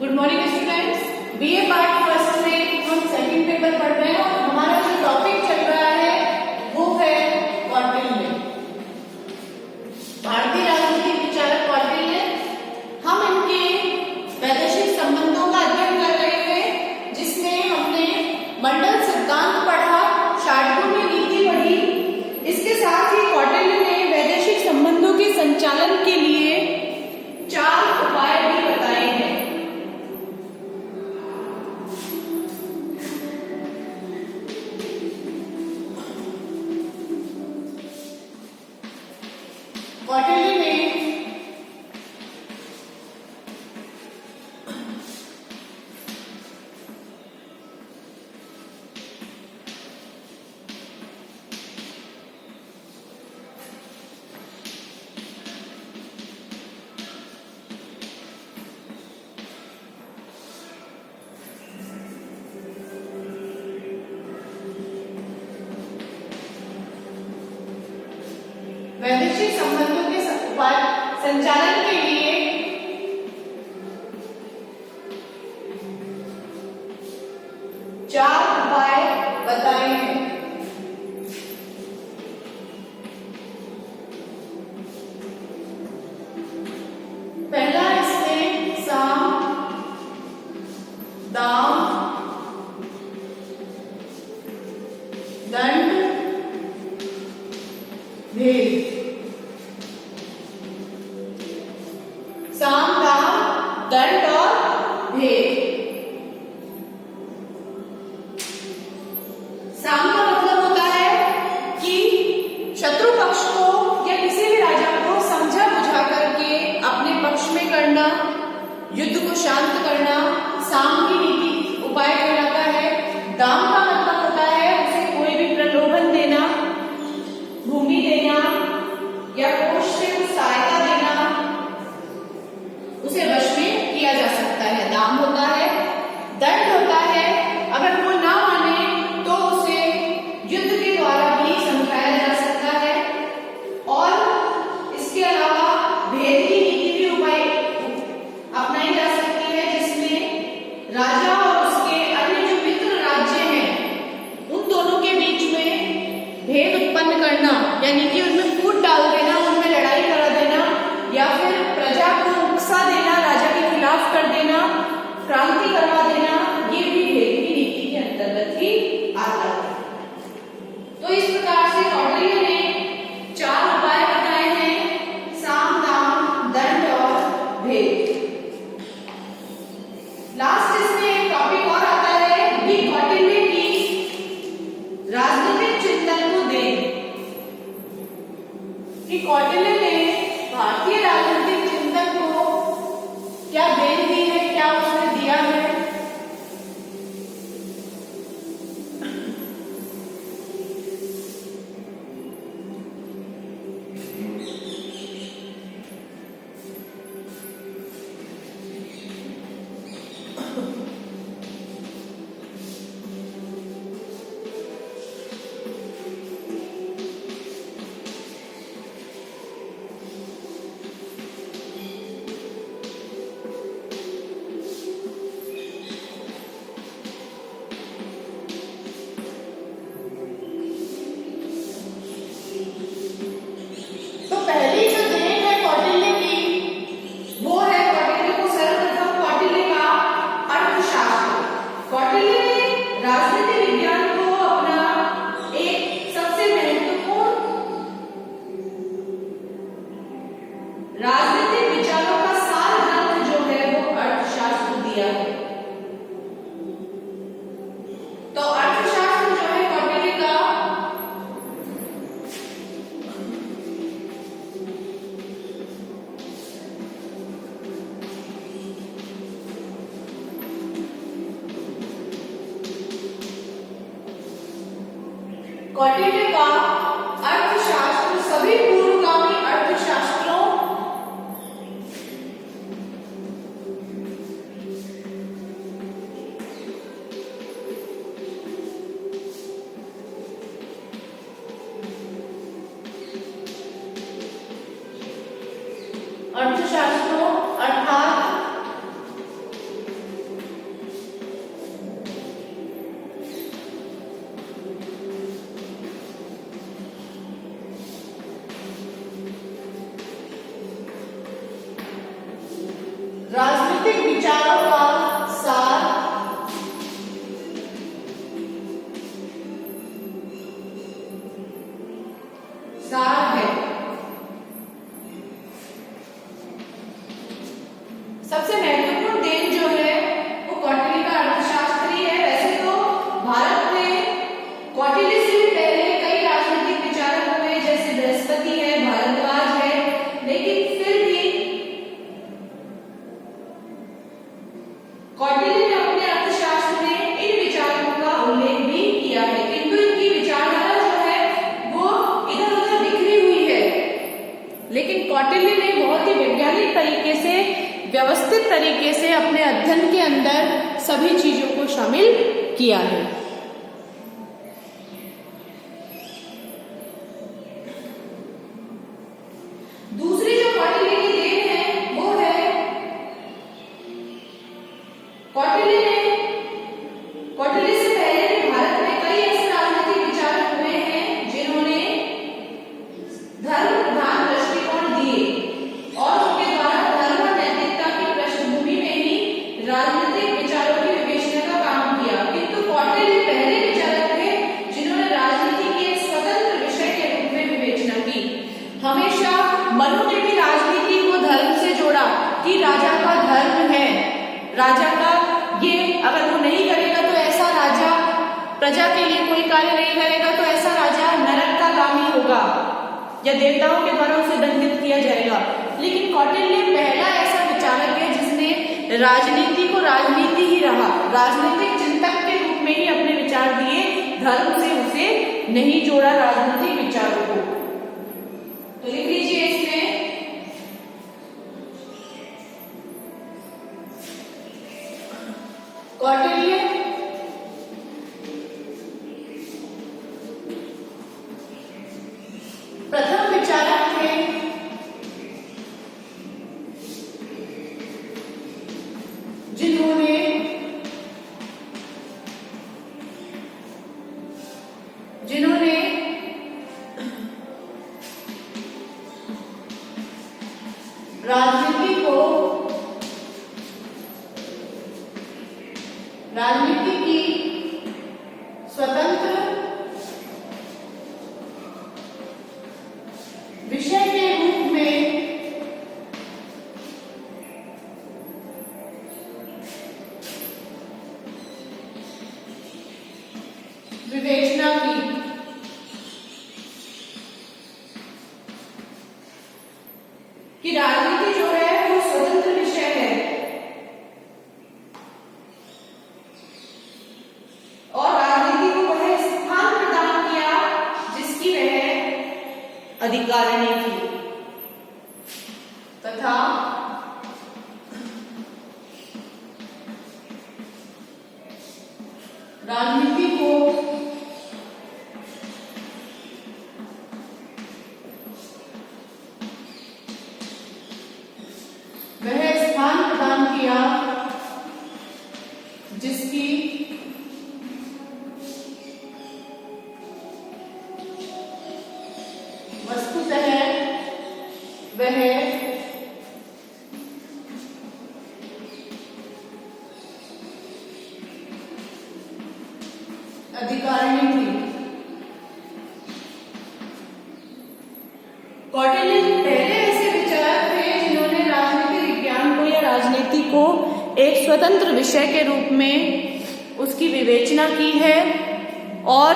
Good morning students. BA part first में हम second paper पढ़ रहे हैं और हमारा जो टॉपिक चल रहा है वो है कौटिल्य, भारतीय राजनीतिक विचारक कौटिल्य। हम इनके वैदेशिक संबंधों का अध्ययन कर रहे हैं, जिसमें हमने मंडल सिद्धांत पढ़ा, षाटकोणीय नीति पढ़ी। इसके साथ ही कौटिल्य ने वैदेशिक संबंधों के संचालन के लिए 4 उपाय भी बताए हैं। कौटिल्य ने वैदेशिक संबंधों के उपाय संचालन के लिए 4 उपाय बताए हैं। पहला इसमें साम, दाम, दंड, भेद। साम, दाम, दंड और भेद। साम का मतलब होता है कि शत्रु पक्ष को या किसी भी राजा को समझा बुझा करके अपने पक्ष में करना, युद्ध को शांत करना, साम की नीति उपाय कहलाता है। दाम का मतलब होता है उसे कोई भी प्रलोभन देना, भूमि देना या कोष से कुछ सहायता देना, उसे वश में किया जा सकता है, दाम होता है। दंड होता है अगर वो ना माने तो उसे युद्ध के द्वारा भी समझाया जा सकता है। और इसके अलावा भेद की नीति भी उपाय अपनाई जा सकती है, जिसमें राजा और उसके अन्य जो मित्र राज्य हैं उन दोनों के बीच में भेद उत्पन्न करना, यानी कि उनमें फूट डाल देना, उनमें लड़ाई करा देना या फिर प्रजा को उकसा देना, राजा के खिलाफ कर देना, क्रांति करवा देना, ये भी भेद की नीति के अंतर्गत ही आता है। तो इस प्रकार से कौटिल्य ने 4 उपाय बताए हैं, साम, दाम, दंड और भेद। लास्ट इसमें एक टॉपिक और आता है कि कौटिल्य की राजनीतिक चिंतन को दें, कि कौटिल्य ने भारतीय राजनीतिक चिंतन को क्या देन दी है, क्या उसने दिया है। पहली जो देन है कौटिल्य की, वो है कौटिल्य को सर्वप्रथम कौटिल्य का अर्थशास्त्र। कौटिल्य ने राजनीति विज्ञान को अपना एक सबसे महत्वपूर्ण राजनीतिक विचारों का सार ग्रंथ जो है वो अर्थशास्त्र दिया है। तो अर्थशास्त्र जो है कौटिल्य का कौटिल्य का अर्थशास्त्र सभी पूर्वगामी अर्थशास्त्रों अर्थशास्त्रों अर्थात विचारों का सार है। सबसे महत्वपूर्ण देन जो है वो कौटिल्य का अर्थशास्त्री है। वैसे तो भारत में कौटिल्य से पहले कई राजनीतिक विचारक हुए, जैसे बृहस्पति है, भारद्वाज है, लेकिन फिर भी कौटिल्य ने अपने अर्थशास्त्र में इन विचारों का उल्लेख भी किया है, किंतु इनकी विचारधारा जो है वो इधर उधर बिखरी हुई है। लेकिन कौटिल्य ने बहुत ही वैज्ञानिक तरीके से, व्यवस्थित तरीके से अपने अध्ययन के अंदर सभी चीजों को शामिल किया है। दूसरी जो कौटिल्य की देन है वो है कौटिल्य से पहले भारत में कई ऐसे राजनीतिक विचारक हुए हैं जिन्होंने धर्म प्रधान दृष्टिकोण दिए और उनके द्वारा धर्म और नैतिकता की पृष्ठभूमि में ही राजनीतिक विचारों की विवेचना का काम किया। किंतु कौटिल्य पहले विचारक थे जिन्होंने राजनीति की एक स्वतंत्र विषय के रूप में विवेचना की। हमेशा मनु ने भी राजनीति को धर्म से जोड़ा कि राजा का धर्म है, राजा का ये अगर वो नहीं करेगा तो ऐसा राजा, प्रजा के लिए कोई कार्य नहीं करेगा तो ऐसा राजा नरक का गामी होगा या देवताओं के द्वारा उसे दंडित किया जाएगा। लेकिन कौटिल्य पहला ऐसा विचारक है जिसने राजनीति को राजनीति ही रहा, राजनीतिक चिंतक के रूप में ही अपने विचार दिए, धर्म से उसे नहीं जोड़ा राजनीतिक विचारों को। तो लिख लीजिए इसमें कौटिल्य प्रथम विचारक थे जिन्होंने राजनीति की स्वतंत्र विषय के रूप में विवेचना की। कि राजनीति जो है वो स्वतंत्र विषय है और राजनीति को वह स्थान प्रदान किया जिसकी वह अधिकारिणी थी तथा राजनीति को वह स्थान प्रदान किया जिसकी वस्तुतः वह अधिकारिणी थी। कौटिल्य पहले ऐसे विचारक थे जिन्होंने राजनीति विज्ञान को या राजनीति को एक स्वतंत्र विषय के रूप में उसकी विवेचना की है और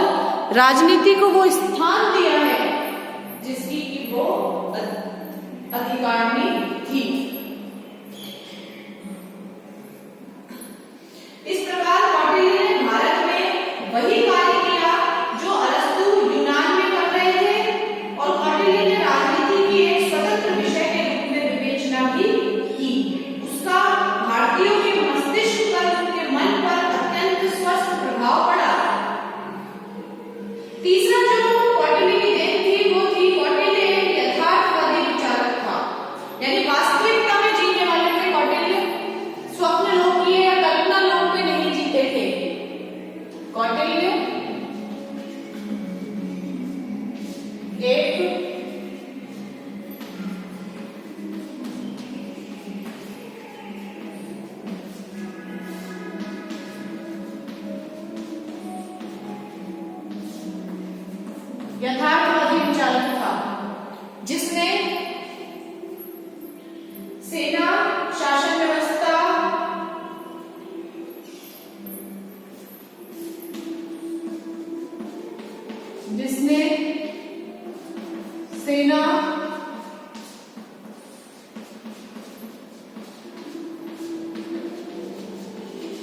राजनीति को वो स्थान दिया है जिसकी कि वो अधिकारिणी थी। इस प्रकार कौटिल्य ने भारत में वही कार्य किया जो अरस्तु यूनान में कर रहे थे और कौटिल्य ने राजनीति की एक स्वतंत्र विषय के रूप में विवेचना भी की। उसका भारतीयों के मस्तिष्क पर, उनके मन पर अत्यंत स्वस्थ प्रभाव पड़ा। तीसरा जो कौटिल्य की देन थी वो थी कौटिल्य एक यथार्थवादी विचारक था, यानी वास्तविकता में जीने वाले थे कौटिल्य, स्वप्न लोकीय या कल्पना लोक में नहीं जीते थे। कौटिल्य एक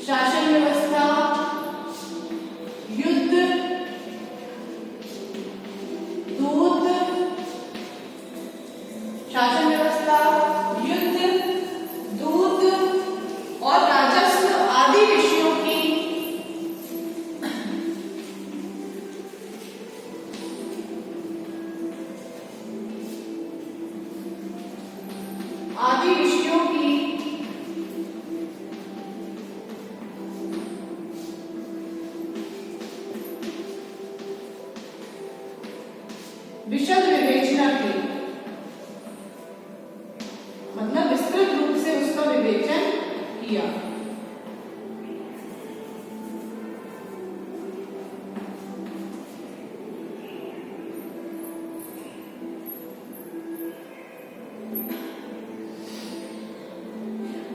शासन व्यवस्था, युद्ध, दूत, शासन व्यवस्था, युद्ध, दूत और राजस्व आदि विषयों की विशद विवेचना की, मतलब विस्तृत रूप से उसका विवेचन किया।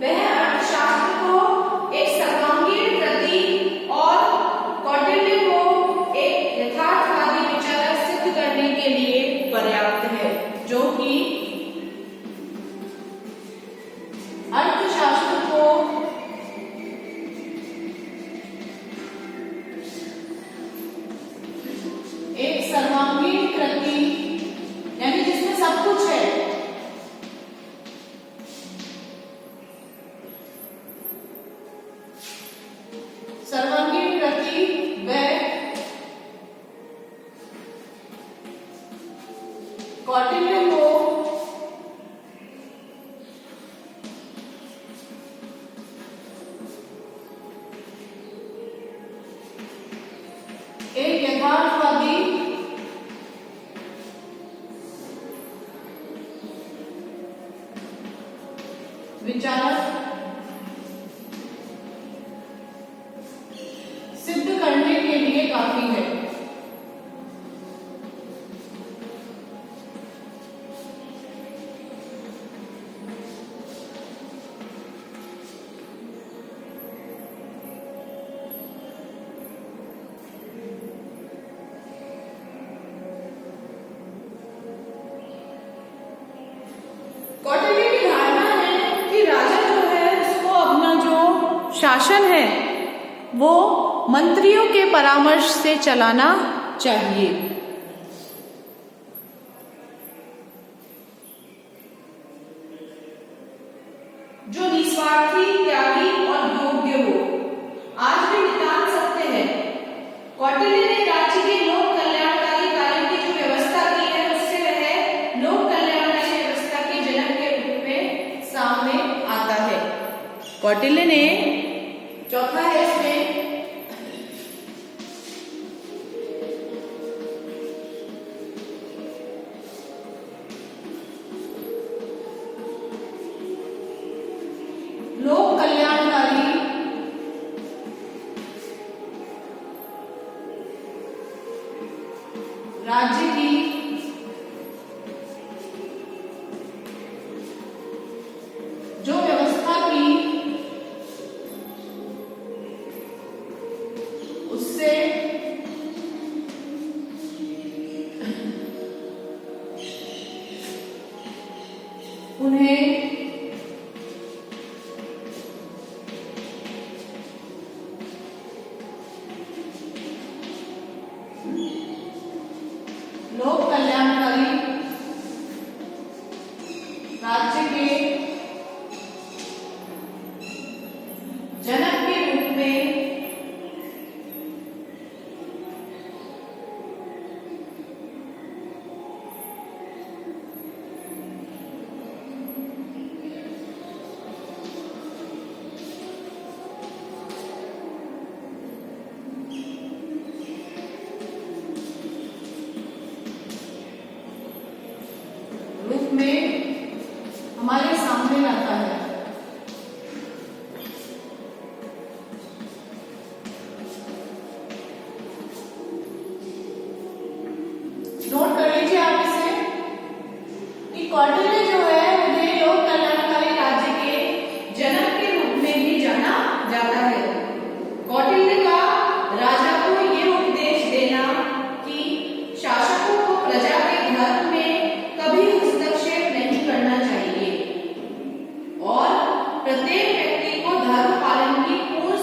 वह अर्थशास्त्र को एक सर्वांगीण कृति और कौटिल्य को एक यथार्थवादी विचार सिद्ध करने के लिए पर्याप्त है, जो कि अर्थशास्त्र को एक सर्वांगीण कृति यानी जिसमें सब कुछ है, सर्वांगीण कृति व कौटिल्य को एक यथार्थवादी विचार सिद्ध करने के लिए काफी है। कौटिल्य की धारणा है कि राजा जो है उसको अपना जो शासन है वो मंत्रियों के परामर्श से चलाना चाहिए। जो निस्वार्थी, त्यागी और योग्य हो, आज भी नितांत सत्य है। कौटिल्य ने राज्य के लोक कल्याणकारी कार्यों की जो व्यवस्था की है उससे वह लोक कल्याणकारी व्यवस्था के जनक के रूप में सामने आता है। कौटिल्य ने चौथा है इसमें लोक कल्याणकारी राज्य की जो व्यवस्था की उससे उन्हें लोक कल्याणकारी राज्य के जनक के रूप में हमारे सामने आता है। नोट कर लीजिए आप इसे कि कौटिल्य जो है उन्हें लोक कल्याणकारी राज्य के जनक के रूप में भी जाना जाता है। कौटिल्य का राजा को ये उपदेश देना कि शासकों को प्रजा के धर्म में कभी हस्तक्षेप नहीं करना चाहिए और प्रत्येक व्यक्ति को धर्म पालन की पूर्ण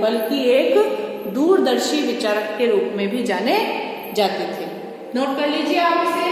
बल्कि एक दूरदर्शी विचारक के रूप में भी जाने जाते थे। नोट कर लीजिए आप इसे।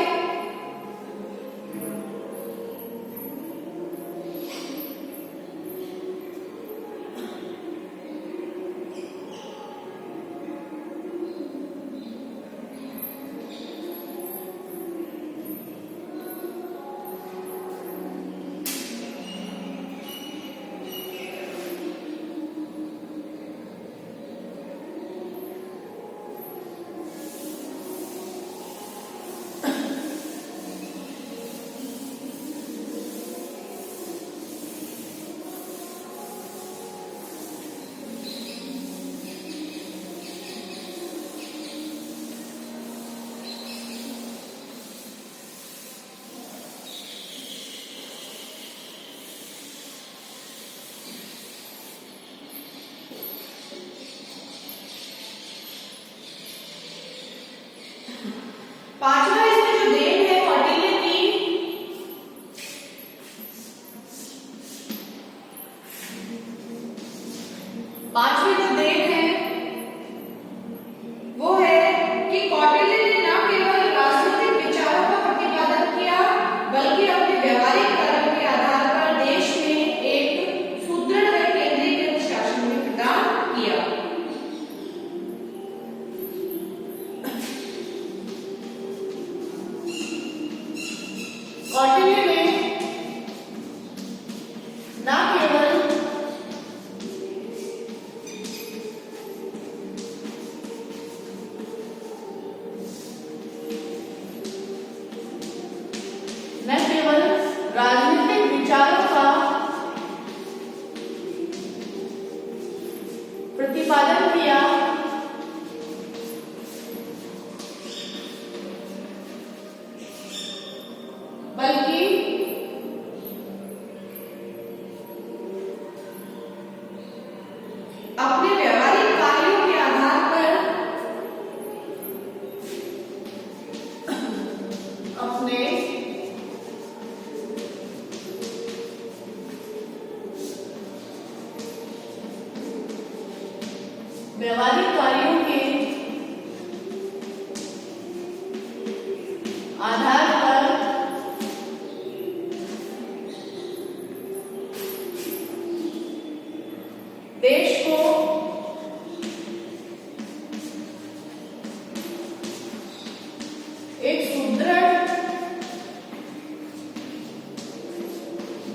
पांचवा इसमें जो देन है कौटिल्य की, पांचवी जो देन है वो है कि कौटिल्य ने न केवल राजनीतिक विचारों का प्रतिपादन किया बल्कि अपने व्यवहारिक कर्म के आधार पर देश में एक सुदृढ़ व केंद्रीकृत शासन भी प्रदान किया। कौटिल्य ने न केवल राजनीतिक विचारों का प्रतिपादन किया बल्कि अपने व्यवहारिक कार्यों के आधार पर अपने व्यवहारिक कार्यों के आधार पर देश को एक सुदृढ़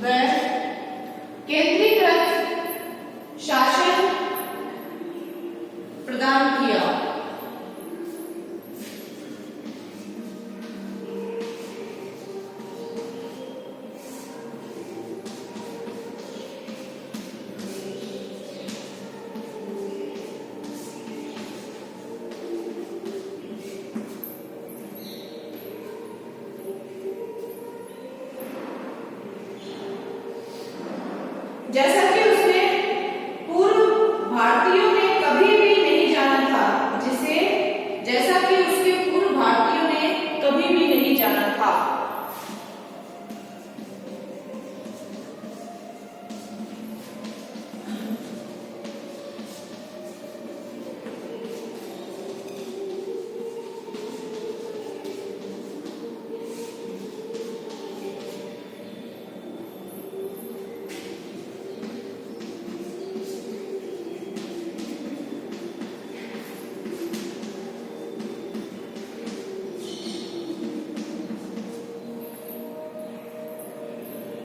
व केंद्रीकृत शासन प्रदान किया। जैसा कि उसने पूर्व भारतीयों ने कभी भी नहीं जाना था, जैसा कि उसके पूर्व भारतीयों ने कभी भी नहीं जाना था।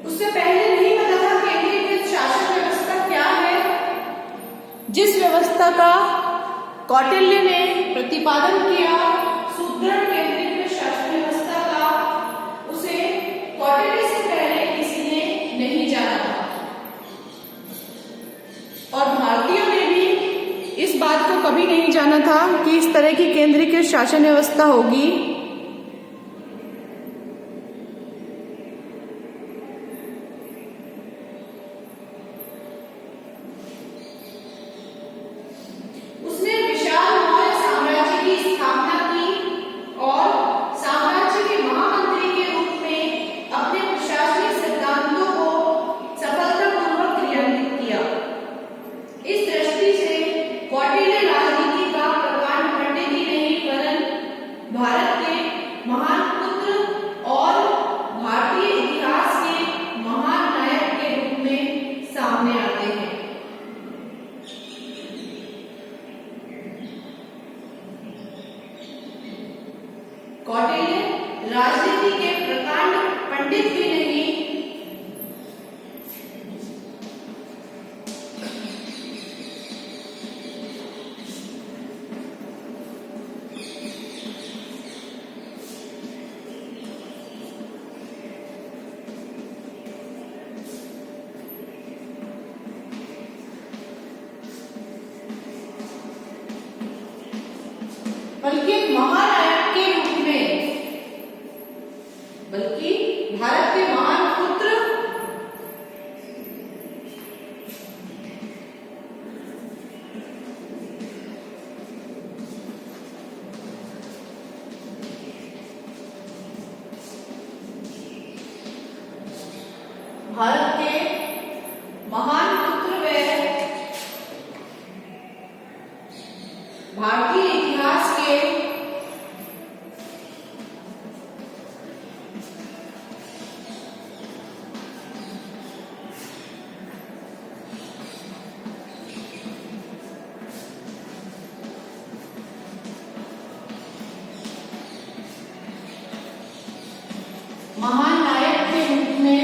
उससे पहले नहीं पता था केंद्रीकृत शासन व्यवस्था क्या है। जिस व्यवस्था का कौटिल्य ने प्रतिपादन किया, सुदृढ़ केंद्रीकृत शासन व्यवस्था का, उसे कौटिल्य से पहले किसी ने नहीं जाना था। और भारतीयों ने भी इस बात को कभी नहीं जाना था कि इस तरह की केंद्रीकृत शासन व्यवस्था होगी। इस दृष्टि से बल्कि एक महानायक के रूप में, बल्कि भारत के महान पुत्र भारत के महान पुत्र व भारतीय इतिहास के महान नायक के रूप में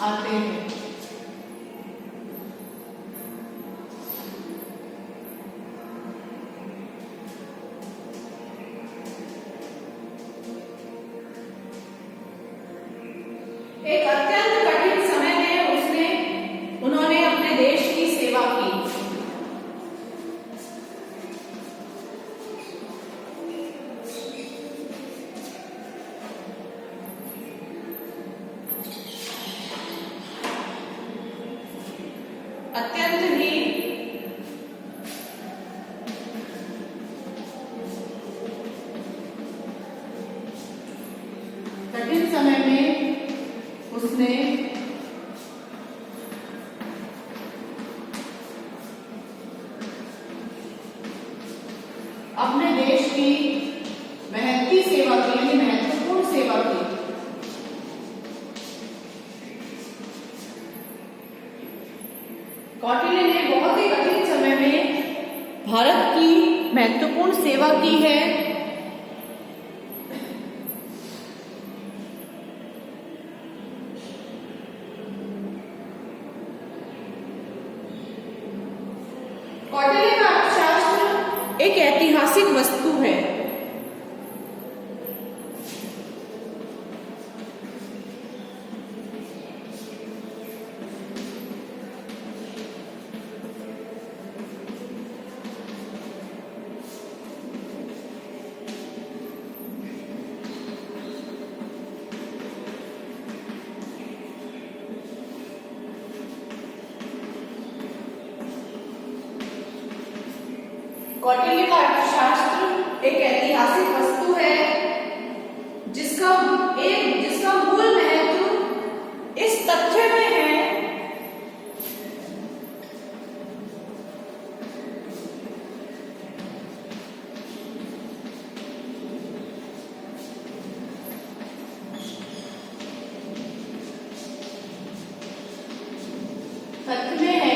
आते हैं। एक अत्यंत कठिन समय में उन्होंने अपने देश की सेवा की। अत्यंत ही कठिन समय में उसने अपने देश की महती सेवा की, यानी महत्वपूर्ण सेवा की। कौटिल्य ने बहुत ही कठिन समय में भारत की महत्वपूर्ण सेवा की है। कौटिल्य का अर्थशास्त्र एक ऐतिहासिक वस्तु है। कौटिल्य का अर्थशास्त्र एक ऐतिहासिक वस्तु है जिसका मूल महत्व इस तथ्य में है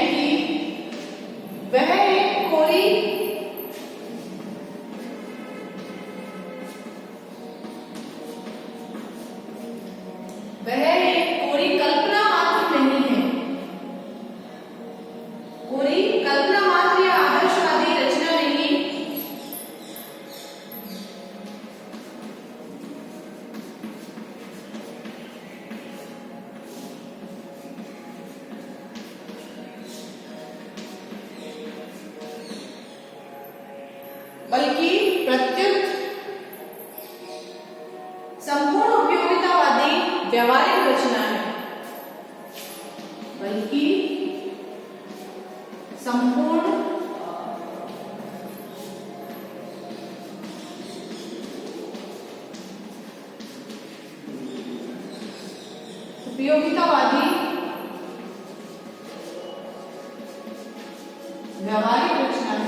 कि वह एक कोई कल्पना मात्र नहीं है, कोई कल्पना मात्र या आदर्शवादी रचना नहीं, बल्कि प्रत्युत संपूर्ण उपयोगितावादी व्यवहारिक रचना है, बल्कि संपूर्ण उपयोगितावादी व्यवहारिक रचना है।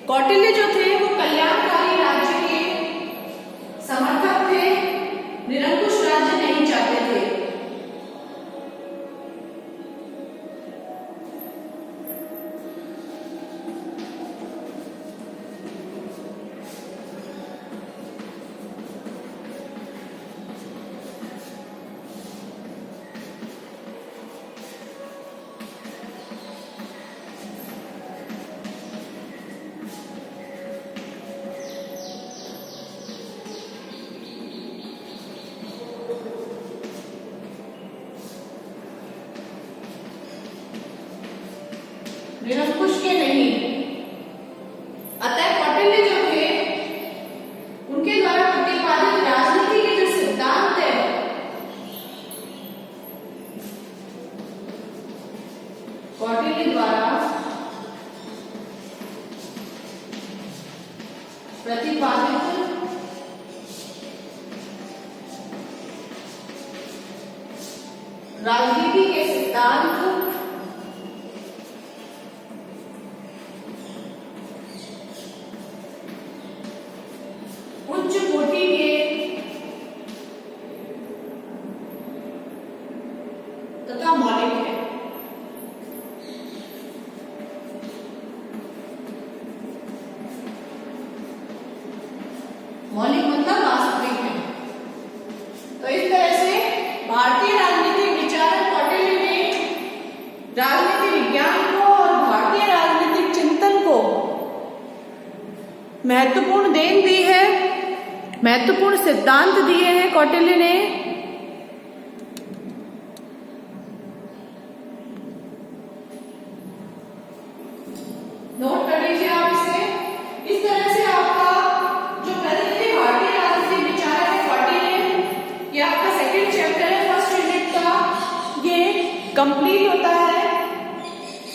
कौटिल्य जो थे वो कल्याणकारी राज्य के समर्थक थे, निरंकुश राज्य नहीं चाहते थे। प्रतिपादित राजनीति के सिद्धांत उच्च कोटि के तथा मौलिक है। मौलिक मतलब वास्तविक है। तो इस तरह से भारतीय राजनीतिक विचारक कौटिल्य ने राजनीति विज्ञान को और भारतीय राजनीतिक चिंतन को महत्वपूर्ण देन दी है, महत्वपूर्ण सिद्धांत दिए हैं कौटिल्य ने। नोट कर लीजिए आप इसे। इस तरह से आपका जो प्रतिनिधि भारतीय राजनीतिक विचारक है कौटिल्य, ये आपका सेकंड चैप्टर है फर्स्ट यूनिट का, ये कंप्लीट होता है।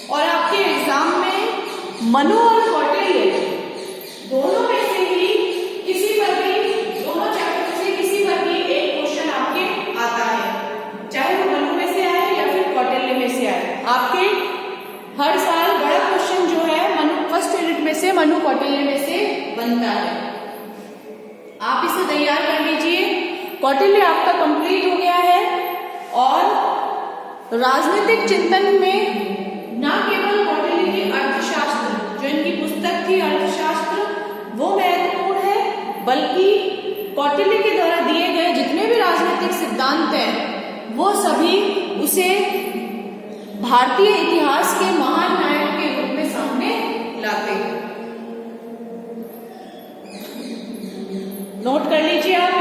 और आपके एग्जाम में मनु और कौटिल्य दोनों में से ही किसी पर भी, दोनों चैप्टर से किसी पर भी एक क्वेश्चन आपके आता है, चाहे वो मनु में से आए या फिर कौटिल्य में से आए। आपके हर साल बड़ा क्वेश्चन जो है मनु फर्स्ट यूनिट में से, मनु कौटिल्य में से बनता है। आप इसे तैयार कर लीजिए। कौटिल्य आपका कंप्लीट हो गया है और राजनीतिक चिंतन में न केवल कौटिल्य की अर्थशास्त्र, जो इनकी पुस्तक थी अर्थशास्त्र, वो महत्वपूर्ण है, बल्कि कौटिल्य के द्वारा दिए गए जितने भी राजनीतिक सिद्धांत हैं वो सभी उसे भारतीय इतिहास के महान नायक के रूप में सामने लाते हैं। नोट कर लीजिए आप।